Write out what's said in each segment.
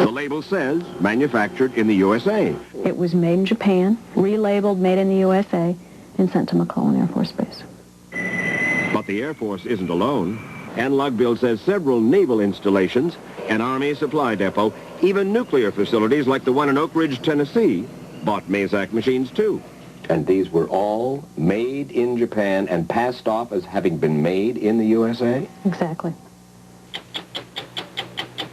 The label says, manufactured in the USA. It was made in Japan, relabeled made in the USA, and sent to McClellan Air Force Base. But the Air Force isn't alone. Ann Lugbill says several naval installations, an Army supply depot, even nuclear facilities like the one in Oak Ridge, Tennessee, bought Mazak machines too. And these were all made in Japan and passed off as having been made in the USA? Exactly.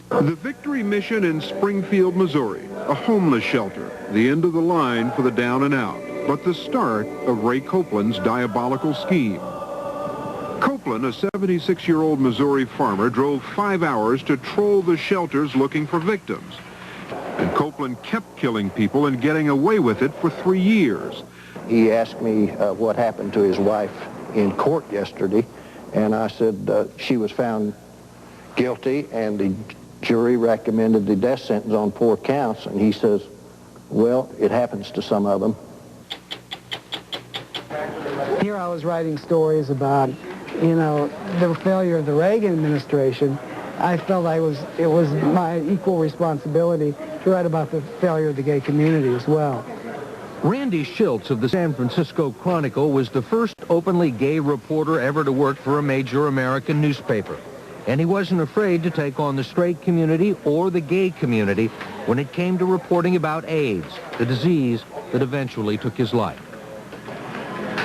The Victory Mission in Springfield, Missouri, a homeless shelter, the end of the line for the down and out, but the start of Ray Copeland's diabolical scheme. Copeland, a 76-year-old Missouri farmer, drove 5 hours to troll the shelters looking for victims. And Copeland kept killing people and getting away with it for 3 years. He asked me what happened to his wife in court yesterday, and I said she was found guilty, and the jury recommended the death sentence on 4 counts, and he says, well, it happens to some of them. Here I was writing stories about, you know, the failure of the Reagan administration. I felt it was my equal responsibility to write about the failure of the gay community as well. Randy Schiltz of the San Francisco Chronicle was the first openly gay reporter ever to work for a major American newspaper. And he wasn't afraid to take on the straight community or the gay community when it came to reporting about AIDS, the disease that eventually took his life.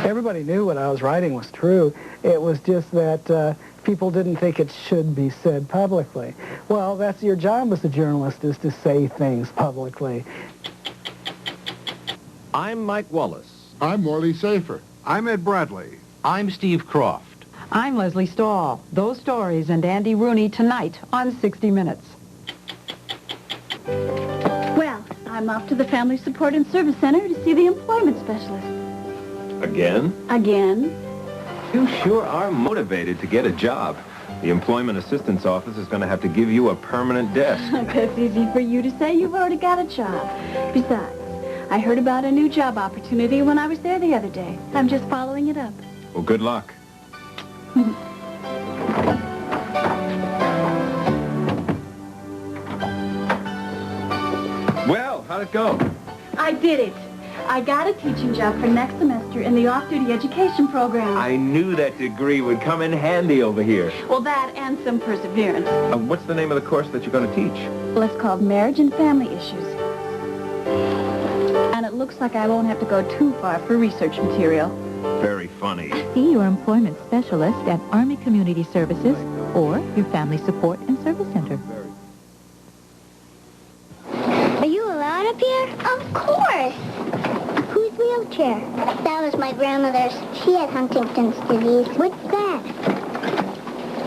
Everybody knew what I was writing was true. It was just that people didn't think it should be said publicly. Well, that's your job as a journalist, is to say things publicly. I'm Mike Wallace. I'm Morley Safer. I'm Ed Bradley. I'm Steve Croft. I'm Leslie Stahl. Those stories and Andy Rooney tonight on 60 Minutes. Well, I'm off to the Family Support and Service Center to see the employment specialist. Again? Again? You sure are motivated to get a job. The Employment Assistance Office is going to have to give you a permanent desk. That's easy for you to say. You've already got a job. Besides, I heard about a new job opportunity when I was there the other day. I'm just following it up. Well, good luck. Well, how'd it go? I did it. I got a teaching job for next semester in the off-duty education program. I knew that degree would come in handy over here. Well, that and some perseverance. What's the name of the course that you're going to teach? Well, it's called Marriage and Family Issues. And it looks like I won't have to go too far for research material. Very funny. See your employment specialist at Army Community Services or your Family Support and Service Center. Are you allowed up here? Of course. Whose wheelchair? That was my grandmother's. She had Huntington's disease. What's that?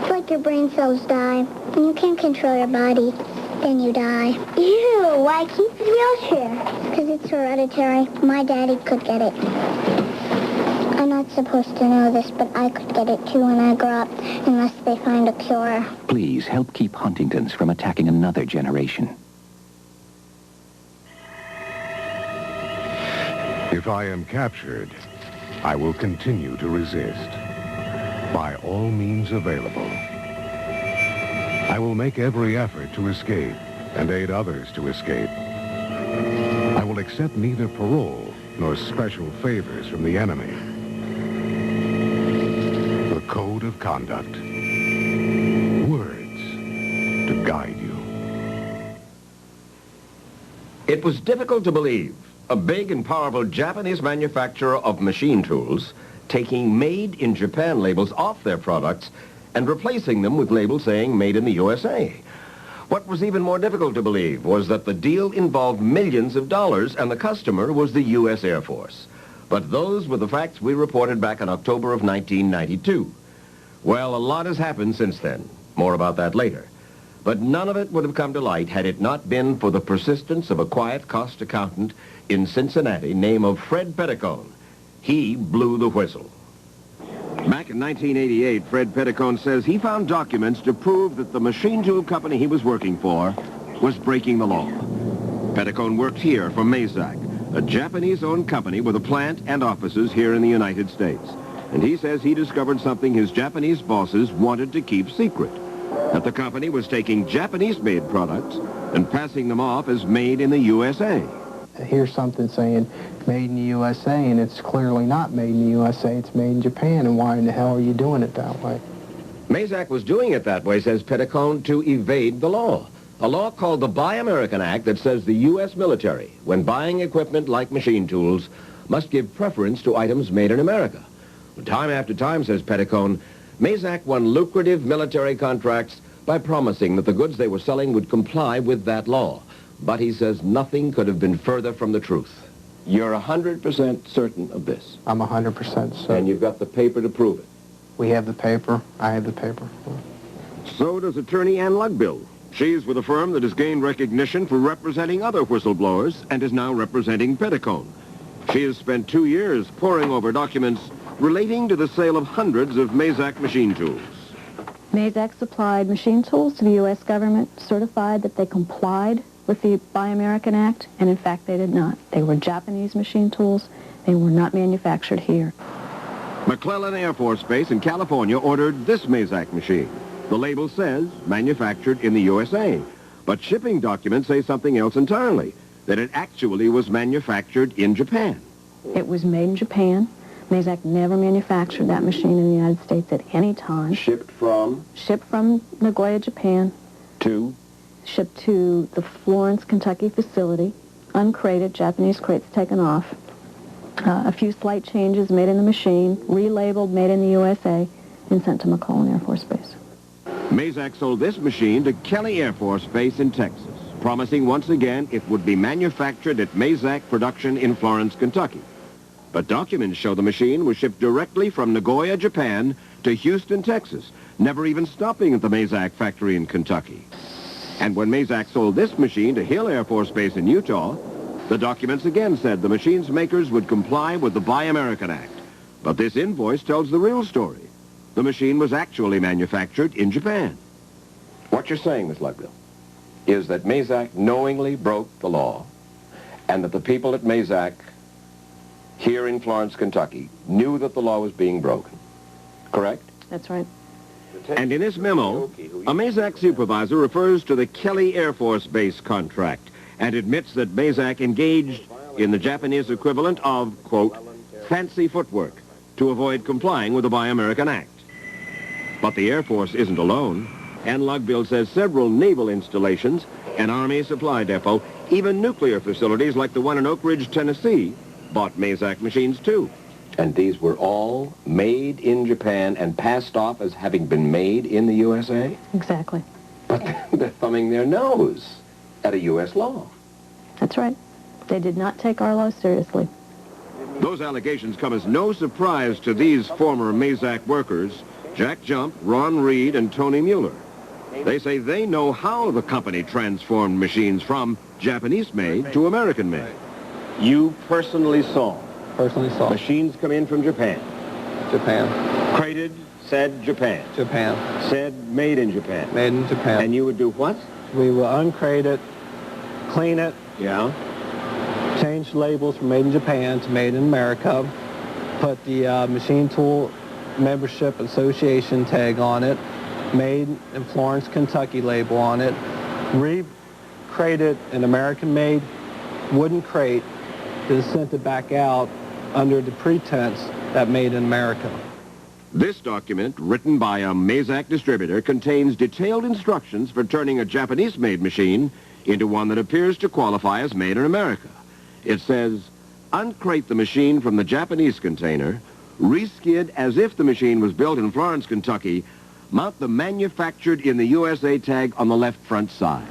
It's like your brain cells die. When you can't control your body, then you die. Ew, why keep the wheelchair? Because it's hereditary. My daddy could get it. I'm not supposed to know this, but I could get it too when I grow up, unless they find a cure. Please help keep Huntington's from attacking another generation. If I am captured, I will continue to resist. By all means available. I will make every effort to escape and aid others to escape. I will accept neither parole nor special favors from the enemy. The code of conduct. Words to guide you. It was difficult to believe. A big and powerful Japanese manufacturer of machine tools taking Made in Japan labels off their products and replacing them with labels saying Made in the USA. What was even more difficult to believe was that the deal involved millions of dollars and the customer was the U.S. Air Force. But those were the facts we reported back in October of 1992. Well, a lot has happened since then. More about that later. But none of it would have come to light had it not been for the persistence of a quiet cost accountant in Cincinnati named of Fred Petticone. He blew the whistle. Back in 1988, Fred Petticone says he found documents to prove that the machine tool company he was working for was breaking the law. Petticone worked here for Mazak, a Japanese-owned company with a plant and offices here in the United States. And he says he discovered something his Japanese bosses wanted to keep secret. that the company was taking Japanese-made products and passing them off as made in the USA. Here's something saying made in the USA, and it's clearly not made in the USA, it's made in Japan, and why in the hell are you doing it that way? Mazak was doing it that way, says Petticone, to evade the law. A law called the Buy American Act that says the U.S. military, when buying equipment like machine tools, must give preference to items made in America. Time after time, says Petticone, Mazak won lucrative military contracts by promising that the goods they were selling would comply with that law. But he says nothing could have been further from the truth. You're 100% certain of this? I'm 100% certain. And you've got the paper to prove it? We have the paper. I have the paper. So does attorney Ann Lugbill. She's with a firm that has gained recognition for representing other whistleblowers and is now representing Petticone. She has spent 2 years poring over documents relating to the sale of hundreds of Mazak machine tools. Mazak supplied machine tools to the U.S. government, certified that they complied with the Buy American Act, and in fact they did not. They were Japanese machine tools. They were not manufactured here. McClellan Air Force Base in California ordered this Mazak machine. The label says manufactured in the USA, but shipping documents say something else entirely, that it actually was manufactured in Japan. It was made in Japan. Mazak never manufactured that machine in the United States at any time. Shipped from? Shipped from Nagoya, Japan. To? Shipped to the Florence, Kentucky facility, uncrated, Japanese crates taken off. A few slight changes made in the machine, relabeled, made in the USA, and sent to McClellan Air Force Base. Mazak sold this machine to Kelly Air Force Base in Texas, promising once again it would be manufactured at Mazak production in Florence, Kentucky. But documents show the machine was shipped directly from Nagoya, Japan, to Houston, Texas, never even stopping at the Mazak factory in Kentucky. And when Mazak sold this machine to Hill Air Force Base in Utah, the documents again said the machine's makers would comply with the Buy American Act. But this invoice tells the real story. The machine was actually manufactured in Japan. What you're saying, Miss Lugbill, is that Mazak knowingly broke the law, and that the people at Mazak here in Florence, Kentucky, knew that the law was being broken. Correct? That's right. And in his memo, a Mazak supervisor refers to the Kelly Air Force Base contract and admits that Mazak engaged in the Japanese equivalent of, quote, fancy footwork to avoid complying with the Buy American Act. But the Air Force isn't alone. Ann Lugbill says several naval installations, an Army supply depot, even nuclear facilities like the one in Oak Ridge, Tennessee, bought Mazak machines too. And these were all made in Japan and passed off as having been made in the USA? Exactly. But they're thumbing their nose at a U.S. law. That's right. They did not take our law seriously. Those allegations come as no surprise to these former Mazak workers, Jack Jump, Ron Reed, and Tony Mueller. They say they know how the company transformed machines from Japanese-made to American-made. You personally saw Personally saw. machines come in from Japan? Japan. Crated, said Japan. Japan. Said made in Japan. Made in Japan. And you would do what? We will uncrate it, clean it, Yeah. change labels from made in Japan to made in America, put the machine tool membership association tag on it, made in Florence, Kentucky label on it, re-crated an American-made wooden crate, then sent it back out under the pretense that made in America. This document, written by a Mazak distributor, contains detailed instructions for turning a Japanese-made machine into one that appears to qualify as made in America. It says, uncrate the machine from the Japanese container, reskid as if the machine was built in Florence, Kentucky, mount the manufactured in the USA tag on the left front side.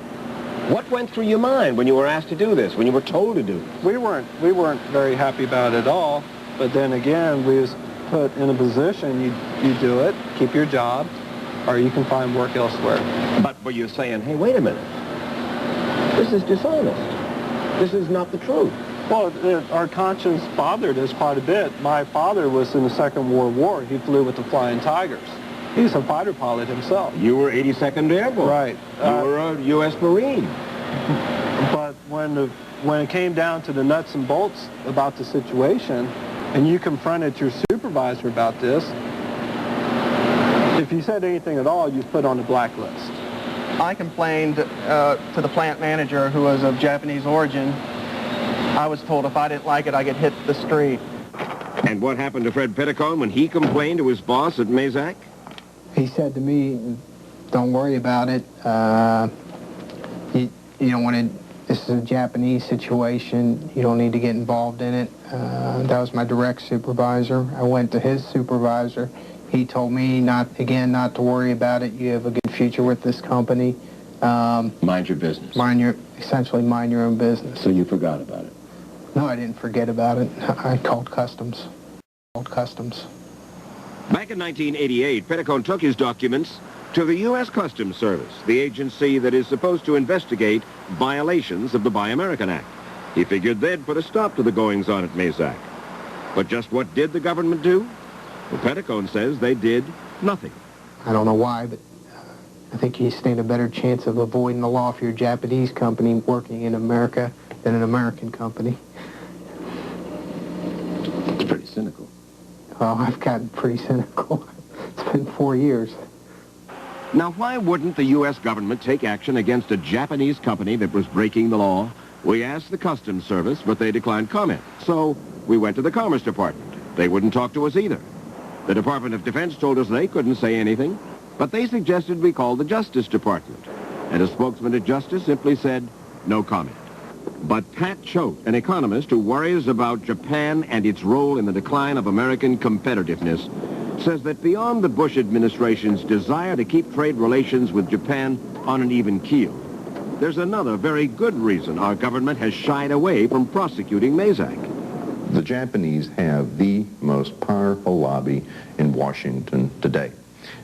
What went through your mind when you were asked to do this, when you were told to do this? We weren't very happy about it at all, but then again, we was put in a position, you do it, keep your job, or you can find work elsewhere. But you're saying, hey, wait a minute. This is dishonest. This is not the truth. Well, our conscience bothered us quite a bit. My father was in the Second World War. He flew with the Flying Tigers. He's a fighter pilot himself. You were 82nd Airborne. Right. You were a U.S. Marine. But when it came down to the nuts and bolts about the situation, and you confronted your supervisor about this, If you said anything at all, you put on the blacklist. I complained to the plant manager, who was of Japanese origin. I was told if I didn't like it, I could hit the street. And what happened to Fred Petticone when he complained to his boss at Mazak? He said to me, don't worry about it. You don't want to, this is a Japanese situation. You don't need to get involved in it. That was my direct supervisor. I went to his supervisor. He told me not to worry about it. You have a good future with this company. Mind your business. Essentially mind your own business. So you forgot about it? No, I didn't forget about it. I called customs. Back in 1988, Petticone took his documents to the U.S. Customs Service, the agency that is supposed to investigate violations of the Buy American Act. He figured they'd put a stop to the goings-on at Mazak. But just what did the government do? Well, Petticone says they did nothing. I don't know why, but I think you stand a better chance of avoiding the law if you're a Japanese company working in America than an American company. It's pretty cynical. Oh, I've gotten pretty cynical. It's been 4 years. Now, why wouldn't the U.S. government take action against a Japanese company that was breaking the law? We asked the Customs Service, but they declined comment. So we went to the Commerce Department. They wouldn't talk to us either. The Department of Defense told us they couldn't say anything, but they suggested we call the Justice Department. And a spokesman at Justice simply said, no comment. But Pat Choate, an economist who worries about Japan and its role in the decline of American competitiveness, says that beyond the Bush administration's desire to keep trade relations with Japan on an even keel, there's another very good reason our government has shied away from prosecuting Mazak. The Japanese have the most powerful lobby in Washington today.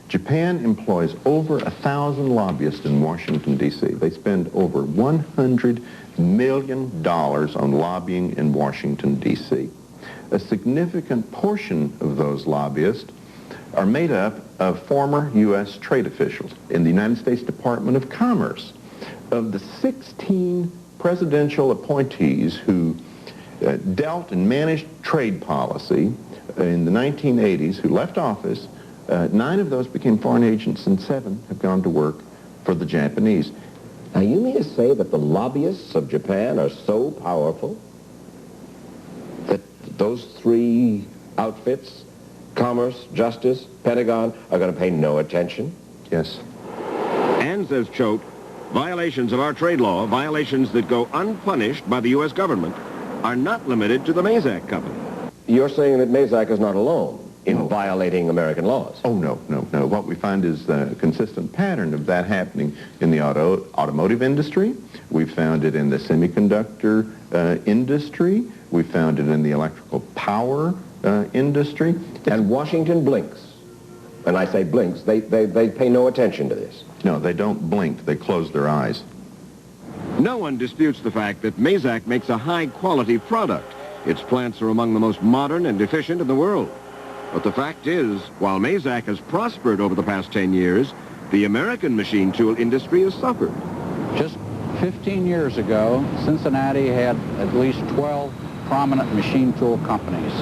Japan employs over 1,000 lobbyists in Washington, D.C. They spend over $100 million on lobbying in Washington, D.C. A significant portion of those lobbyists are made up of former U.S. trade officials in the United States Department of Commerce. Of the 16 presidential appointees who dealt and managed trade policy in the 1980s who left office, 9 of those became foreign agents and 7 have gone to work for the Japanese. Now, you mean to say that the lobbyists of Japan are so powerful that those 3 outfits, Commerce, Justice, Pentagon, are going to pay no attention? Yes. And, says Choate, violations of our trade law, violations that go unpunished by the U.S. government, are not limited to the Mazak company. You're saying that Mazak is not alone in violating American laws? Oh, no. What we find is a consistent pattern of that happening in the automotive industry. We found it in the semiconductor industry. We found it in the electrical power industry. And Washington blinks. And I say blinks, they pay no attention to this. No, they don't blink. They close their eyes. No one disputes the fact that Mazak makes a high-quality product. Its plants are among the most modern and efficient in the world. But the fact is, while Mazak has prospered over the past 10 years, the American machine tool industry has suffered. Just 15 years ago, Cincinnati had at least 12 prominent machine tool companies.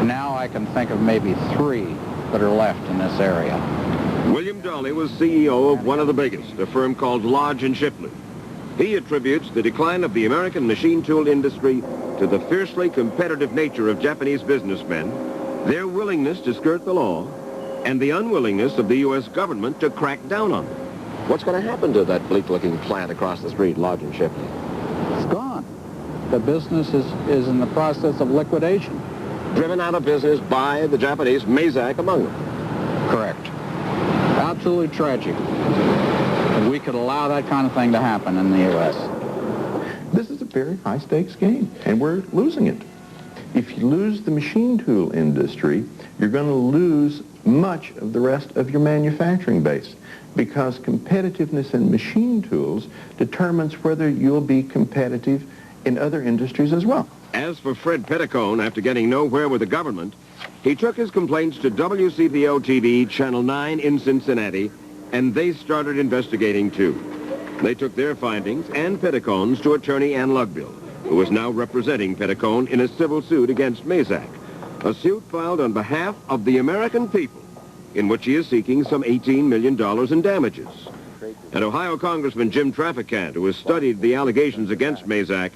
Now I can think of maybe 3 that are left in this area. William Dolly was CEO of one of the biggest, a firm called Lodge & Shipley. He attributes the decline of the American machine tool industry to the fiercely competitive nature of Japanese businessmen, their willingness to skirt the law, and the unwillingness of the U.S. government to crack down on them. What's going to happen to that bleak-looking plant across the street, Lodge & Shipley? It's gone. The business is in the process of liquidation. Driven out of business by the Japanese, Mazak among them. Correct. Absolutely tragic. We could allow that kind of thing to happen in the U.S. This is a very high-stakes game, and we're losing it. If you lose the machine tool industry, you're going to lose much of the rest of your manufacturing base, because competitiveness in machine tools determines whether you'll be competitive in other industries as well. As for Fred Petticone, after getting nowhere with the government, he took his complaints to WCPO-TV Channel 9 in Cincinnati, and they started investigating too. They took their findings and Petticone's to attorney Ann Lugbill, who is now representing Petticone in a civil suit against Mazak, a suit filed on behalf of the American people in which he is seeking some $18 million in damages. And Ohio Congressman Jim Traficant, who has studied the allegations against Mazak,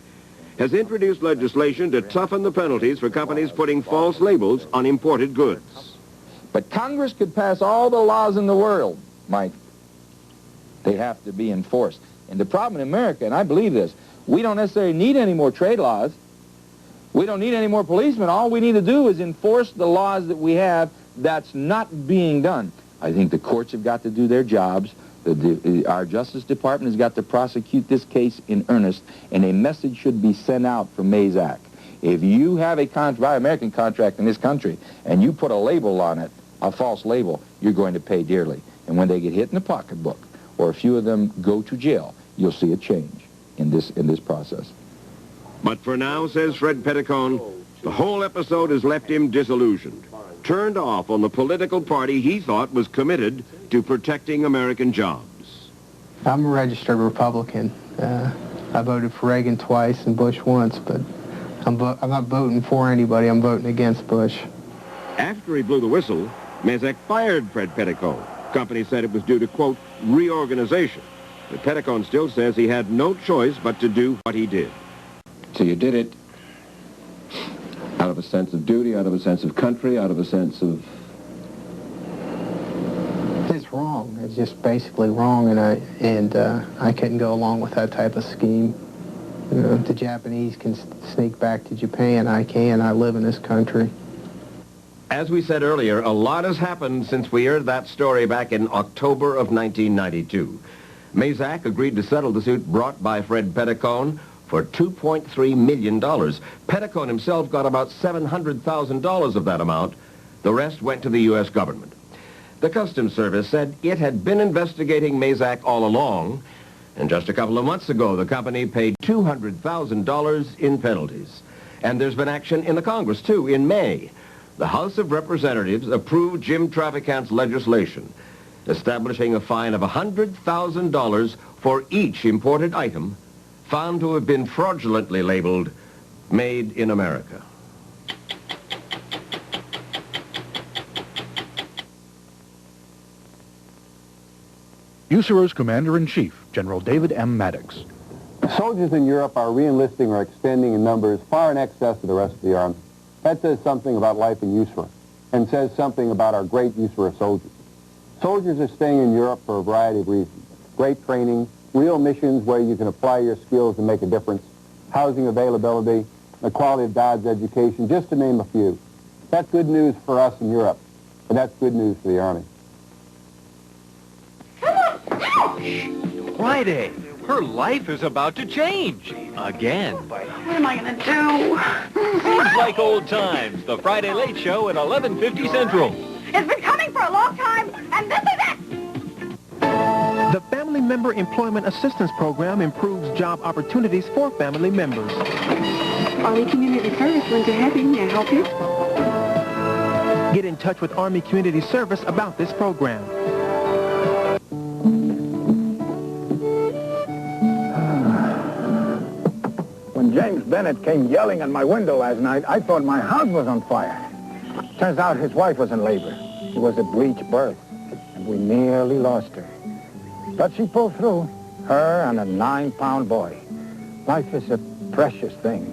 has introduced legislation to toughen the penalties for companies putting false labels on imported goods. But Congress could pass all the laws in the world, Mike. They have to be enforced. And the problem in America, and I believe this, we don't necessarily need any more trade laws. We don't need any more policemen. All we need to do is enforce the laws that we have. That's not being done. I think the courts have got to do their jobs. Our Justice Department has got to prosecute this case in earnest, and a message should be sent out from Mazak. If you have a buy American contract in this country and you put a label on it, a false label, you're going to pay dearly. And when they get hit in the pocketbook, or a few of them go to jail, you'll see a change in this process. But for now, says Fred Petticone, the whole episode has left him disillusioned, turned off on the political party he thought was committed to protecting American jobs. I'm a registered Republican. I voted for Reagan twice and Bush once, but I'm not voting for anybody. I'm voting against Bush. After he blew the whistle, Mazak fired Fred Petticone. Company said it was due to, quote, reorganization. But Petticone still says he had no choice but to do what he did. So you did it out of a sense of duty, out of a sense of country, out of a sense of... It's wrong. It's just basically wrong, and I couldn't go along with that type of scheme. You know, the Japanese can sneak back to Japan. I can. I live in this country. As we said earlier, a lot has happened since we aired that story back in October of 1992. Mazak agreed to settle the suit brought by Fred Petticone for $2.3 million. Petticone himself got about $700,000 of that amount. The rest went to the U.S. government. The Customs Service said it had been investigating Mazak all along, and just a couple of months ago, the company paid $200,000 in penalties. And there's been action in the Congress, too. In May, the House of Representatives approved Jim Traficant's legislation, establishing a fine of $100,000 for each imported item found to have been fraudulently labeled Made in America. USARO's Commander-in-Chief, General David M. Maddox. Soldiers in Europe are re-enlisting or expanding in numbers far in excess of the rest of the Army. That says something about life in USARA, and says something about our great USARA soldiers. Soldiers are staying in Europe for a variety of reasons. Great training, real missions where you can apply your skills and make a difference, housing availability, the quality of God's education, just to name a few. That's good news for us in Europe, and that's good news for the Army. Friday. Her life is about to change. Again. What am I going to do? Seems like old times. The Friday Late Show at 11:50 Central. It's been coming for a long time, and this is it! The Family Member Employment Assistance Program improves job opportunities for family members. Army Community Service, Linda Heavy, may I help you? Get in touch with Army Community Service about this program. When James Bennett came yelling at my window last night, I thought my house was on fire. Turns out his wife was in labor. It was a breech birth, and we nearly lost her. But she pulled through, her and a 9-pound boy. Life is a precious thing.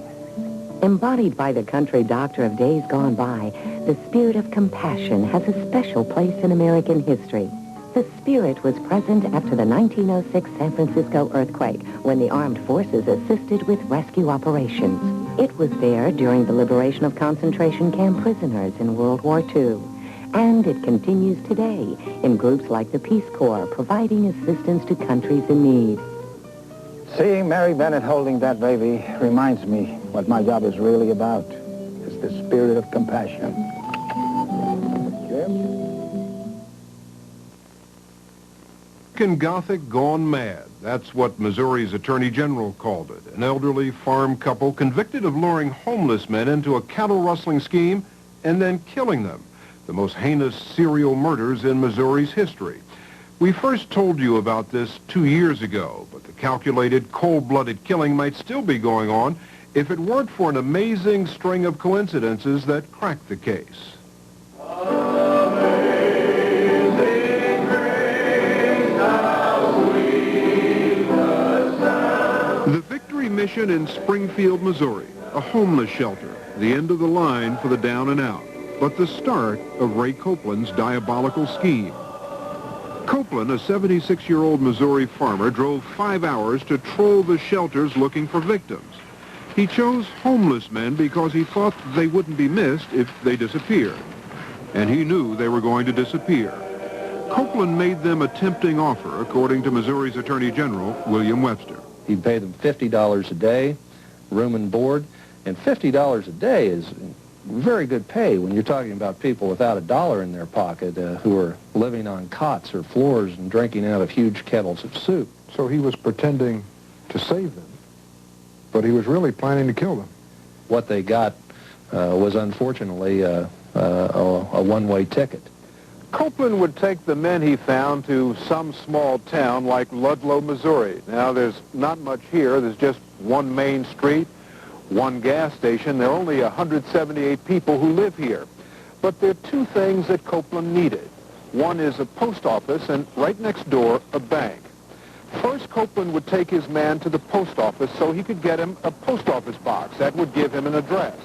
Embodied by the country doctor of days gone by, the spirit of compassion has a special place in American history. The spirit was present after the 1906 San Francisco earthquake, when the armed forces assisted with rescue operations. It was there during the liberation of concentration camp prisoners in World War II. And it continues today in groups like the Peace Corps, providing assistance to countries in need. Seeing Mary Bennett holding that baby reminds me what my job is really about. It's the spirit of compassion. Jim? Gothic gone mad. That's what Missouri's Attorney General called it. An elderly farm couple convicted of luring homeless men into a cattle rustling scheme and then killing them. The most heinous serial murders in Missouri's history. We first told you about this 2 years ago, but the calculated, cold-blooded killing might still be going on if it weren't for an amazing string of coincidences that cracked the case. mission in Springfield, Missouri, a homeless shelter, the end of the line for the down and out, but the start of Ray Copeland's diabolical scheme. Copeland, a 76-year-old Missouri farmer, drove 5 hours to troll the shelters looking for victims. He chose homeless men because he thought they wouldn't be missed if they disappeared. And he knew they were going to disappear. Copeland made them a tempting offer, according to Missouri's Attorney General, William Webster. He paid them $50 a day, room and board, and $50 a day is very good pay when you're talking about people without a dollar in their pocket who are living on cots or floors and drinking out of huge kettles of soup. So he was pretending to save them, but he was really planning to kill them. What they got was unfortunately a one-way ticket. Copeland would take the men he found to some small town like Ludlow, Missouri. Now, there's not much here. There's just one main street, one gas station. There are only 178 people who live here. But there are two things that Copeland needed. One is a post office, and right next door, a bank. First, Copeland would take his man to the post office so he could get him a post office box. That would give him an address.